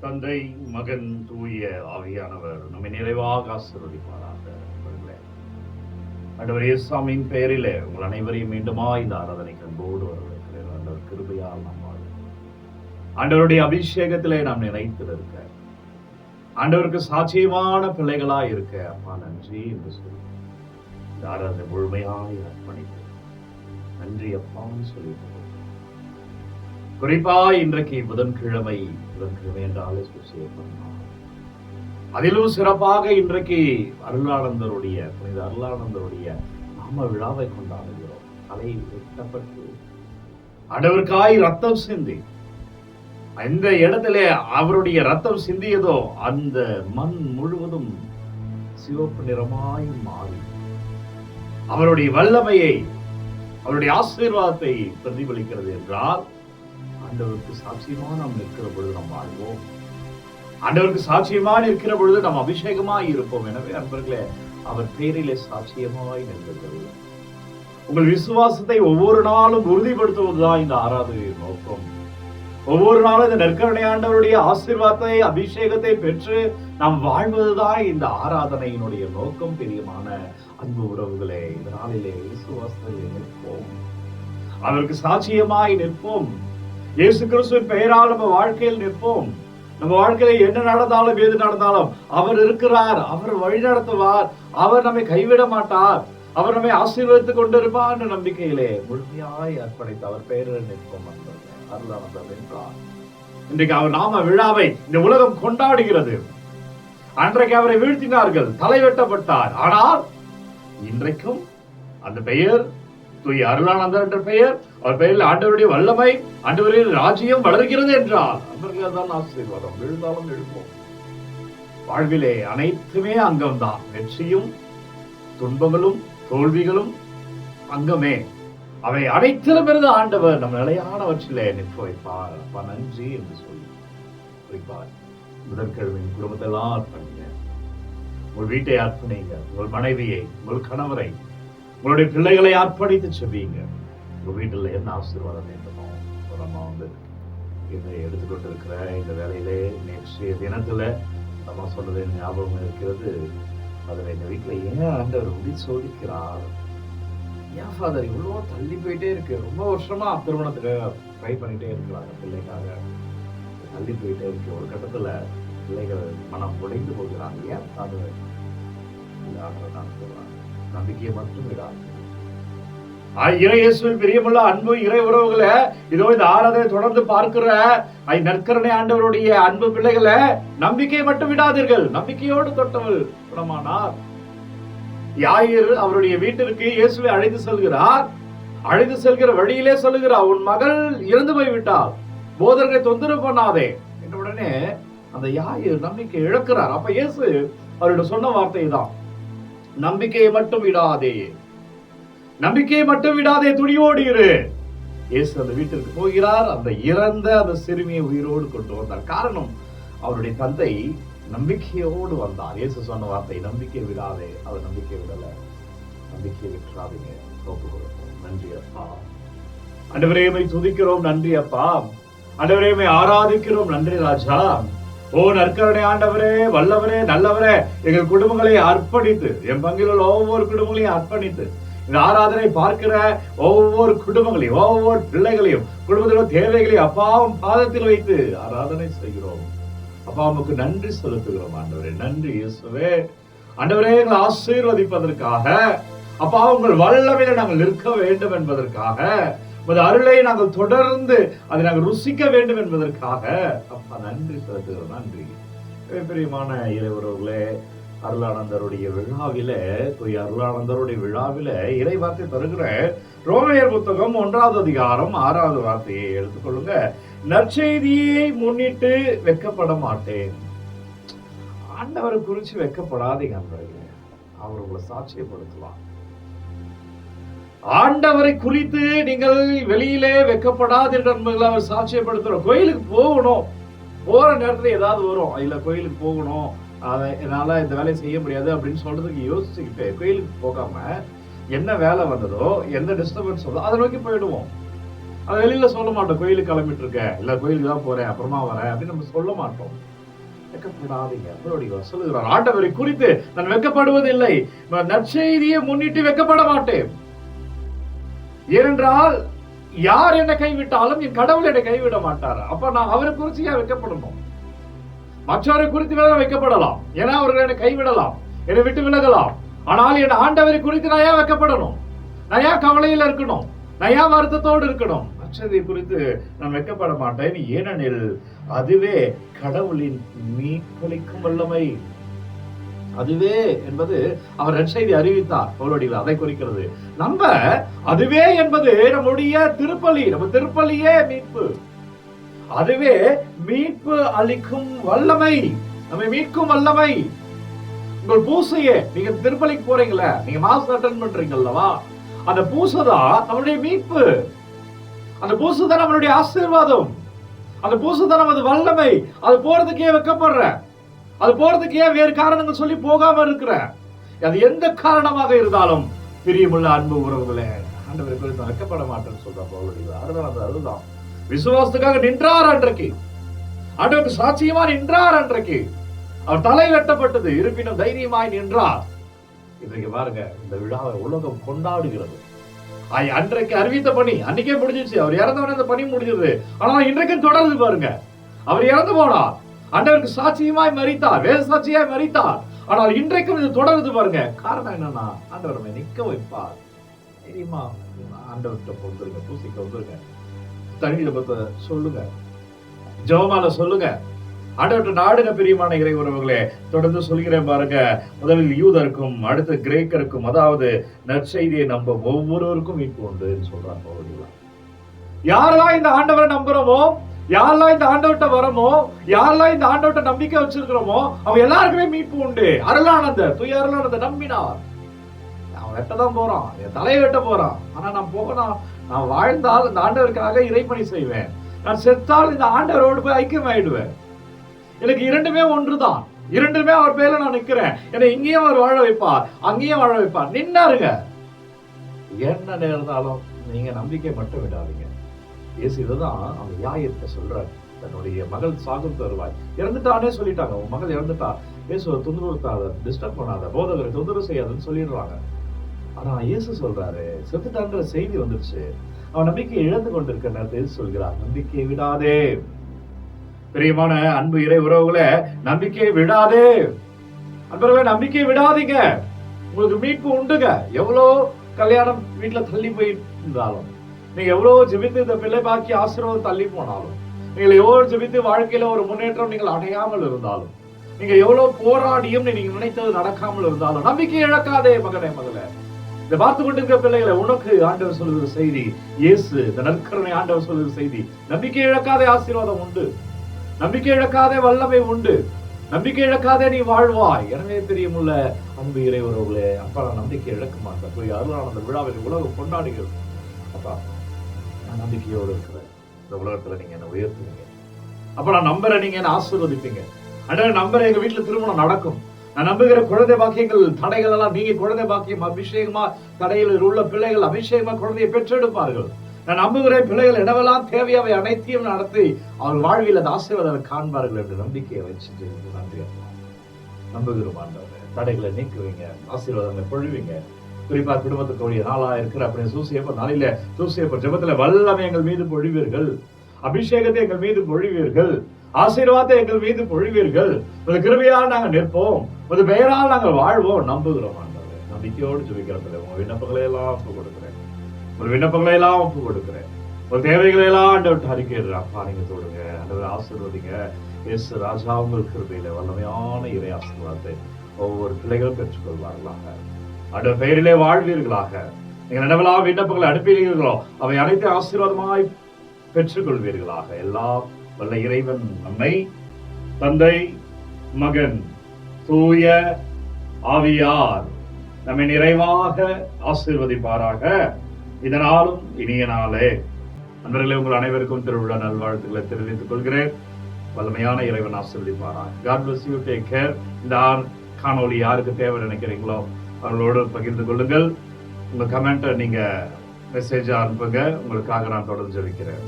தந்தை, மகன், தூய ஆவியானவர் நம்மை நிறைவாக ஆசீர்வதிப்பாராக. ஆண்டவர் இயேசுவின் பெயரிலே உங்கள் அனைவரையும் மீண்டுமா இந்த ஆராதனைக்கு அன்போடு வரவேற்கிறேன். ஆண்டவர் கிருபையால் நாம் வாழ, ஆண்டவருடைய அபிஷேகத்திலே நாம் நினைத்து இருக்க, ஆண்டவருக்கு சாட்சியமான பிள்ளைகளாய் இருக்க அப்பா நன்றி என்று சொல்லி இந்த ஆராதனை முழுமையாய் அர்ப்பணித்து நன்றி அப்பான்னு சொல்லி, குறிப்பா இன்றைக்கு புதன்கிழமை என்றாலே செய்யப்படலாம். அதிலும் சிறப்பாக இன்றைக்கு அருளானந்தருடைய புனித அருளானந்தருடைய நாம விழாவை கொண்டாடுகிறோம். தலை வெட்டப்பட்டு ஆண்டவருக்காய் ரத்தம் சிந்தி இந்த இடத்திலே அவருடைய ரத்தம் சிந்தியதோ அந்த மண் முழுவதும் சிவப்பு நிறமாய் மாறி அவருடைய வல்லமையை, அவருடைய ஆசீர்வாதத்தை பிரதிபலிக்கிறது என்றால், ஆண்டவருக்கு சாட்சியமா நாம் நிற்கிற பொழுது நாம் வாழ்வோம். ஆண்டவருக்கு சாட்சியமா நிற்கிற பொழுது நாம் அபிஷேகமாய் இருப்போம். எனவே அன்பர்களே, அவர் பேரிலே சாட்சியமாய் நிற்கிறது. உங்கள் விசுவாசத்தை ஒவ்வொரு நாளும் உறுதிப்படுத்துவதுதான் இந்த ஆராதனையின் நோக்கம். ஒவ்வொரு நாளும் இந்த நற்கருணை ஆண்டவருடைய ஆசீர்வாதத்தை, அபிஷேகத்தை பெற்று நாம் வாழ்வதுதான் இந்த ஆராதனையினுடைய நோக்கம். பிரியமான அன்பு உறவுகளே, இந்த நாளிலே விசுவாசத்தை நிற்போம், அவருக்கு சாட்சியமாய் நிற்போம். இயேசு கிறிஸ்துவின் பெயரால் நம்ம வாழ்க்கையில் நிற்போம். நம்ம வாழ்க்கையில என்ன நடந்தாலும் ஏது நடந்தாலும் அவர் இருக்கிறார், அவர் வழி நடத்துவார், அவர் நம்மை கைவிட மாட்டார், அவர் நம்மை ஆசீர்வதித்துக் கொண்டிருப்பார் என்ற நம்பிக்கையிலே முழுமையாய் அர்ப்பணித்து அவர் பெயரில் நிற்போம். அருளானந்தர் என்றார். இன்றைக்கு அவர் நாம விழாவை இந்த உலகம் கொண்டாடுகிறது. அன்றைக்கு அவரை வீழ்த்தினார்கள், தலை வெட்டப்பட்டார். ஆனால் இன்றைக்கும் அந்த பெயர் தூய அருளானந்தர் என்ற பெயர், அவர் பெயரில் ஆண்டவருடைய வல்லமை, ஆண்டவரின் ராஜ்யம் வளர்கிறது என்றால் அவர்கள் தான் ஆசீர்வாதம். விழுந்தாலும் எழுப்போம். வாழ்விலே அனைத்துமே அங்கம்தான். வெற்றியும் துன்பங்களும் தோல்விகளும் அங்கமே. அவை அனைத்திலும் இருந்து ஆண்டவர் நம் நிலையானவற்றிலே நிற்க வைப்பார். அப்பா நன்றி என்று சொல்லி குறிப்பார் முதற்கிழமையின் குடும்பத்தெல்லாம் அர்ப்பணிங்க. உங்கள் வீட்டை அர்ப்பணிங்க, உங்கள் மனைவியை, உங்கள் கணவரை, உங்களுடைய பிள்ளைகளை அர்ப்பணித்து செவியுங்க. உங்க வீட்டுல என்ன ஆசீர்வாதம் வேண்டுமோ நம்ம இதை எடுத்துக்கொண்டிருக்கிற இந்த வேலையிலே நேற்றைய தினத்துல நம்ம சொன்னது ஞாபகம் இருக்கிறது. அதுல எங்க வீட்டுல ஏன் ஆண்டவர் உறுதி சோதிக்கிறார், ஏன் ஃபாதர் இவ்வளோ தள்ளி போயிட்டே இருக்கு, ரொம்ப வருஷமா திருமணத்துக்காக ட்ரை பண்ணிட்டே இருக்கிறாங்க, பிள்ளைக்காக தள்ளி போயிட்டே இருக்கு. ஒரு கட்டத்துல பிள்ளைகள் மனம் உடைந்து போகிறாங்க. ஏன் ஃபாதர் சொல்றாங்க, நம்பிக்கையை மட்டும் விடாது. இறையேசுவில் பிரியமுள்ள அன்பு இறை உறவுகளை, இதோ இந்த ஆராதனை தொடர்ந்து பார்க்கிற நற்கருணை ஆண்டவருடைய அன்பு பிள்ளைகளை, நம்பிக்கையை மட்டும் விடாதீர்கள். நம்பிக்கையோடு தொட்டவள் குணமானார். யாயிர் அவருடைய வீட்டிற்கு இயேசுவை அழைத்து செல்கிறார். அழைத்து செல்கிற வழியிலே சொல்லுகிறார், உன் மகள் இறந்து போய்விட்டார், போதர்களை தொந்தரவு பண்ணாதே என்ற உடனே அந்த யாயிர் நம்பிக்கை இழக்கிறார். அப்ப இயேசு அவருடைய சொன்ன வார்த்தை தான், நம்பிக்கையை மட்டும் விடாதே, நம்பிக்கையை மட்டும் விடாதே, துணியோடு இரு. இயேசு அந்த வீட்டிற்கு போகிறார். அந்த இறந்த அந்த சிறுமியை உயிரோடு கொண்டு வந்தார். காரணம், அவருடைய தந்தை நம்பிக்கையோடு வந்தார். இயேசு சொன்ன வார்த்தை, நம்பிக்கையை விடாதே. அவர் நம்பிக்கை விடல. நம்பிக்கையை விட்டுறாதீங்க, ஒப்பு கொடுப்போம். நன்றி அப்பா. ஆண்டவரே உம்மை துதிக்கிறோம், நன்றி அப்பா. ஆண்டவரே உம்மை ஆராதிக்கிறோம், நன்றி ராஜா. ஓ நற்கருணை ஆண்டவரே, வல்லவரே, நல்லவரே, எங்கள் குடும்பங்களை அர்ப்பணித்து, என் பங்கில் உள்ள ஒவ்வொரு குடும்பங்களையும் அர்ப்பணித்து, இந்த ஆராதனை பார்க்கிற ஒவ்வொரு குடும்பங்களையும், ஒவ்வொரு பிள்ளைகளையும், குடும்பத்திலும் தேவைகளையும் அப்பாவும் பாதத்தில் வைத்து ஆராதனை செய்கிறோம். அப்பா உமக்கு நன்றி செலுத்துகிறோம் ஆண்டவரே. நன்றி இயேசுவே. ஆண்டவரே, எங்களை ஆசீர்வதிப்பதற்காக, அப்பா உங்கள் வல்லமையில நாங்கள் நிற்க வேண்டும் என்பதற்காக, உமது அருளை நாங்கள் தொடர்ந்து அதை நாங்கள் ருசிக்க வேண்டும் என்பதற்காக அப்பா நன்றி செலுத்துகிறோம். நன்றி. பிரியமான இறை உறவுகளே, அருளானந்தருடைய விழாவில, தூய அருளானந்தருடைய விழாவில இறை வார்த்தை தருகிற ரோமையர் புத்தகம் 1வது அதிகாரம் 6வது வார்த்தையை எடுத்துக்கொள்ளுங்க. நற்செய்தியை முன்னிட்டு வெட்கப்பட மாட்டேன். ஆண்டவரை குறிச்சு வெட்கப்படாதீங்க நண்பர்களே, அவர் உங்களை சாட்சியப்படுத்தலாம். ஆண்டவரை குறித்து நீங்கள் வெளியிலே வெட்கப்படாதீர்கள் என்பதை அவர் சாட்சியப்படுத்துறோம். கோயிலுக்கு போகணும், போற நேரத்துல ஏதாவது வரும், இல்ல கோயிலுக்கு போகணும், என்னால இந்த வேலையை செய்ய முடியாது அப்படின்னு சொல்றதுக்கு யோசிச்சுக்கிட்டு கோயிலுக்கு போகாம என்ன வேலை வந்ததோ, எந்த டிஸ்டர்பன்ஸ் வந்தோ அதை நோக்கி போயிடுவோம். அதை வெளியில சொல்ல மாட்டோம். கோயிலுக்கு கிளம்பிட்டு இருக்கேன், இல்ல கோயிலுக்கு தான் போறேன், அப்புறமா வரேன் அப்படின்னு நம்ம சொல்ல மாட்டோம். வெட்கப்படாதீங்க. மறுபடியும் சொல்லுகிறார், ஆண்டவரை குறித்து நான் வெட்கப்படுவதில்லை, நற்செய்தியை முன்னிட்டு வெட்கப்பட மாட்டேன். ஏனென்றால் யார் என்னை கைவிட்டாலும் என் கடவுள் என்னை கைவிட மாட்டார். அப்ப நான் அவரை குறித்து ஏன் வெட்கப்படணும்? மற்றவரை குறித்து வேணா வைக்கப்படலாம், ஏன்னா அவர்கள் என்னை கைவிடலாம், என்னை விட்டு விலகலாம். ஆனால் என் ஆண்டவரை குறித்து நான் ஏன் வைக்கப்படணும்? நான் ஏன் கவலையில் இருக்கணும்? நான் ஏன் வருத்தத்தோடு இருக்கணும்? மற்றதை குறித்து நான் வைக்கப்பட மாட்டேன். ஏனெனில் அதுவே கடவுளின் மீட்பளிக்கும் வல்லமை. அதுவே என்பது அவர் நற்செய்தி அறிவித்தார் பவுலடிகள், அதை குறிக்கிறது. நம்ம அதுவே என்பது நம்முடைய திருப்பலி, நம்ம திருப்பலியே மீட்பு. அதுவே மீட்பு அளிக்கும் வல்லமை, நம்மை மீட்கும் வல்லமை. உங்கள் பூசையே, நீங்க திருப்பலிக்கு போறீங்களா, நீங்க மாஸ் அட்டெண்ட் பண்றீங்கல்லவா, அந்த பூசைதான் நம்மளுடைய மீட்பு, அந்த பூசைதான் நம்மளுடைய ஆசீர்வாதம், அந்த பூசைதான் நமது வல்லமை. அது போறதுக்கே வெட்கப்படுற, அது போறதுக்கு ஏன் வேறு காரணங்கள் சொல்லி போகாம இருக்கிற, அது எந்த காரணமாக இருந்தாலும் பிரியமுள்ள அன்பு உறவுகளே, ஆண்டவரை குறித்து வெட்கப்பட மாட்டேன்னு சொல்ற பவுல். அதுதான் விசுவாசத்துக்காக நின்றார் அன்றைக்கு, ஆண்டவருக்கு சாட்சியமா நின்றார் அன்றைக்கு. அவர் தலை வெட்டப்பட்டது, இருப்பினும் தைரியமாய் நின்றார். இன்றைக்கு பாருங்க, இந்த விழாவை உலகம் கொண்டாடுகிறது. அன்றைக்கு அறிவித்த பணி அன்னைக்கே முடிஞ்சிச்சு, அவர் இறந்தவன இந்த பணி முடிஞ்சது. ஆனா இன்றைக்கும் தொடருது பாருங்க. அவர் இறந்து போனார், ஆண்டவருக்கு சாட்சியமாய் மரித்தார், வேத சாட்சியாய் மரித்தார். ஆனால் இன்றைக்கும் இது தொடருது பாருங்க. காரணம் என்னன்னா, ஆண்டவர் நிக்க வைப்பார். தெரியுமா, ஆண்டவர்கிட்ட வந்துருங்க, பூசிக்க வந்துருங்க, தனி ஜெபத்தை சொல்லுங்க, ஜெபமால சொல்லுங்க, ஆண்டவர்கிட்ட நாடுங்க. பிரியமான இறை உறவுகளே, தொடர்ந்து சொல்கிறேன் பாருங்க. முதலில் யூதருக்கும் அடுத்து கிரேக்கருக்கும், அதாவது நற்செய்தியை நம்ப ஒவ்வொருவருக்கும் மீட்பு உண்டு சொல்றாங்க பவுல். யாரெல்லாம் இந்த ஆண்டவரை நம்புறோமோ, யாரெல்லாம் இந்த ஆண்டவர்கிட்ட வரமோ, யாரெல்லாம் இந்த ஆண்டவர்கிட்ட நம்பிக்கை வச்சிருக்கிறோமோ, அவங்க எல்லாருக்குமே மீட்பு உண்டு. அருளானந்தர், தூய அருளானந்தர் நம்பினார். அவன் வெட்டதான் போறான், என் தலையை வெட்ட போறான், ஆனா நான் போகணும், நான் வாழ்ந்தால் இந்த ஆண்டவருக்காக இறைப்பணி செய்வேன், நான் செத்தால் இந்த ஆண்டவரோடு போய் ஐக்கியம் ஆயிடுவேன். எனக்கு இரண்டுமே ஒன்றுதான், இரண்டுமே அவர் பேர்ல நான் நிக்கிறேன். என்னை இங்கேயும் அவர் வாழ வைப்பார், அங்கேயும் வாழ வைப்பார். நின்னாருங்க. என்ன நேர்ந்தாலும் நீங்க நம்பிக்கை மட்டும் விடாதீங்க. இயேசு இதுதான் அவங்க யாயிர்கிட்ட சொல்றாரு. தன்னுடைய மகள் சாகும் தருவாய், இறந்துட்டானே சொல்லிட்டாங்க, உன் மகள் இறந்துட்டா, இயேசுவை துன்புறுத்தாத, டிஸ்டர்ப் பண்ணாத, போதகரை தொந்தரவு செய்யாதுன்னு சொல்லிடுறாங்க. ஆனா இயேசு சொல்றாரு, செத்துட்டான்ற செய்தி வந்துருச்சு, அவன் நம்பிக்கை இழந்து கொண்டிருக்க நேரத்தில் சொல்கிறார், நம்பிக்கையை விடாதே. பிரியமான அன்பு இறை உறவுகளே, நம்பிக்கையை விடாதே. அன்பர்களே, நம்பிக்கையை விடாதீங்க. உங்களுக்கு மீட்பு உண்டுங்க. எவ்வளோ கல்யாணம் வீட்டுல தள்ளி போயிருந்தாலும், நீங்க எவ்வளவு ஜெபித்து இந்த பிள்ளை பாக்கி ஆசீர்வாதம் தள்ளி போனாலும், நீங்கள் எவ்வளவு ஜெபித்து வாழ்க்கையில ஒரு முன்னேற்றம் நீங்கள் அடையாமல் இருந்தாலும், நீங்க எவ்வளவு போராடியும் நீங்க நினைத்தது நடக்காமல் இருந்தாலும், நம்பிக்கை இழக்காதே மகனே, மகளே. இதை பார்த்து கொண்டிருக்கிற பிள்ளைகளை, உனக்கு ஆண்டவர் சொல்லுகிற செய்தி, இயேசு இந்த நற்கருணை ஆண்டவர் சொல்லுகிற செய்தி, நம்பிக்கை இழக்காதே, ஆசீர்வாதம் உண்டு, நம்பிக்கை இழக்காதே, வல்லமை உண்டு, நம்பிக்கை இழக்காதே, நீ வாழ்வாய். எனவே பிரியமுள்ள அன்பு இறை உறவுகளே, அப்பா நான் நம்பிக்கை இழக்க மாட்டேன். போய் அருளானந்த விழாவில் உலகம் கொண்டாடுகிறது. அப்பா நான் நம்பிக்கையோடு இருக்கிறேன், இந்த உலகத்துல நீங்க என்ன உயர்த்துவீங்க. அப்ப நான் நம்புறேன், நீங்க என்ன ஆசீர்வதிப்பீங்க. அண்ணா நம்புறேன், எங்க வீட்டுல திருமணம் நடக்கும். நான் நம்புகிற குழந்தை பாக்கியங்கள் தடைகள் எல்லாம் நீங்க குழந்தை பாக்கியம் அபிஷேகமா, தடையில் உள்ள பிள்ளைகள் அபிஷேகமா குழந்தையை பெற்றெடுப்பார்கள். நான் நம்புகிறேன், பிள்ளைகள் என்னவெல்லாம் தேவையாவை அனைத்தையும் நடத்தி அவர் வாழ்வில் அந்த ஆசீர்வாதம் காண்பார்கள் என்று நம்பிக்கையை வச்சுட்டு நன்றி நம்புகிறோம். ஆண்டவரே, தடைகளை நீக்குவீங்க, ஆசீர்வாதங்களை பொழிவீங்க. குறிப்பா குடும்பத்துக்குரிய நாளா இருக்கிற அப்படின்னு சூசியப்ப நாளில சூசியப்ப ஜெபத்துல வல்லமை எங்கள் மீது பொழிவீர்கள், அபிஷேகத்தை எங்கள் மீது பொழிவீர்கள், ஆசீர்வாதத்தை எங்கள் மீது பொழிவீர்கள். ஒரு கிருபையால் நாங்கள் நிற்போம், ஒரு பெயரால் நாங்கள் வாழ்வோம். நம்புகிறோம் ஆண்டவரே, நம்பிக்கையோடு ஜெபிக்கிறோம். உங்க விண்ணப்பங்களை எல்லாம் ஒப்பு கொடுக்கிறேன், ஒரு விண்ணப்பங்களை எல்லாம் ஒப்பு கொடுக்கிறேன், ஒரு தேவைகளை எல்லாம் ஆண்டவர்கிட்ட அறிக்கையிடுறேன். அப்பா நீங்க தொடுங்க, ஆண்டவரை ஆசீர்வதிங்க. இயேசு ராஜா உங்கள் கிருபையில வல்லமையான இறை ஆசீர்வாதத்தை ஒவ்வொரு பிள்ளைகளும் பெற்றுக்கொள்வார்களாக. ஆண்டவர் பெயரிலே வாழ்வீர்களாக. நீங்கள் என்னவெல்லாம் விண்ணப்பங்களை அனுப்பினீர்களோ அவை அனைத்து ஆசீர்வாதமாய் பெற்றுக்கொள்வீர்களாக. எல்லா வல்ல இறைவன் நம்மை தந்தை, மகன், தூய ஆவியார் நம்மை நிறைவாக ஆசீர்வதிப்பாராக. இதனாலும் இனிய நாளே. நண்பர்களே, உங்கள் அனைவருக்கும் திருவிழா நல்வாழ்த்துக்களை தெரிவித்துக் கொள்கிறேன். வல்லமையான இறைவன் ஆசீர்வதிப்பாராக. God bless you. Take care. இந்த காணொளி யாருக்கு தேவை நினைக்கிறீங்களோ அவர்களோடு பகிர்ந்து கொள்ளுங்கள். உங்க கமெண்ட்டை நீங்க மெசேஜா அனுப்புங்க. உங்களுக்காக நான் தொடர்ந்து ஜெபிக்கிறேன்.